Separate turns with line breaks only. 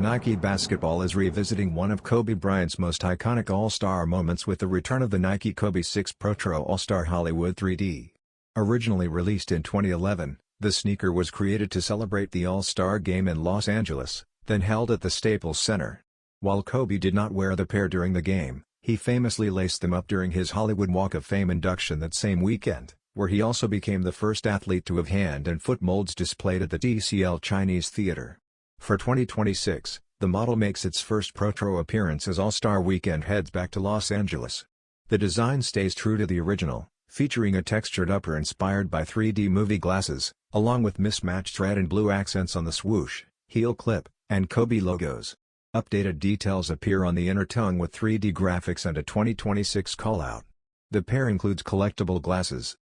Nike Basketball is revisiting one of Kobe Bryant's most iconic All-Star moments with the return of the Nike Kobe 6 Protro All Star Hollywood 3D. Originally released in 2011, the sneaker was created to celebrate the All-Star Game in Los Angeles, then held at the Staples Center. While Kobe did not wear the pair during the game, he famously laced them up during his Hollywood Walk of Fame induction that same weekend, where he also became the first athlete to have hand and foot molds displayed at the TCL Chinese Theatre. For 2026, the model makes its first Protro appearance as All-Star Weekend heads back to Los Angeles. The design stays true to the original, featuring a textured upper inspired by 3D movie glasses, along with mismatched red and blue accents on the swoosh, heel clip, and Kobe logos. Updated details appear on the inner tongue with 3D graphics and a 2026 callout. The pair includes collectible glasses,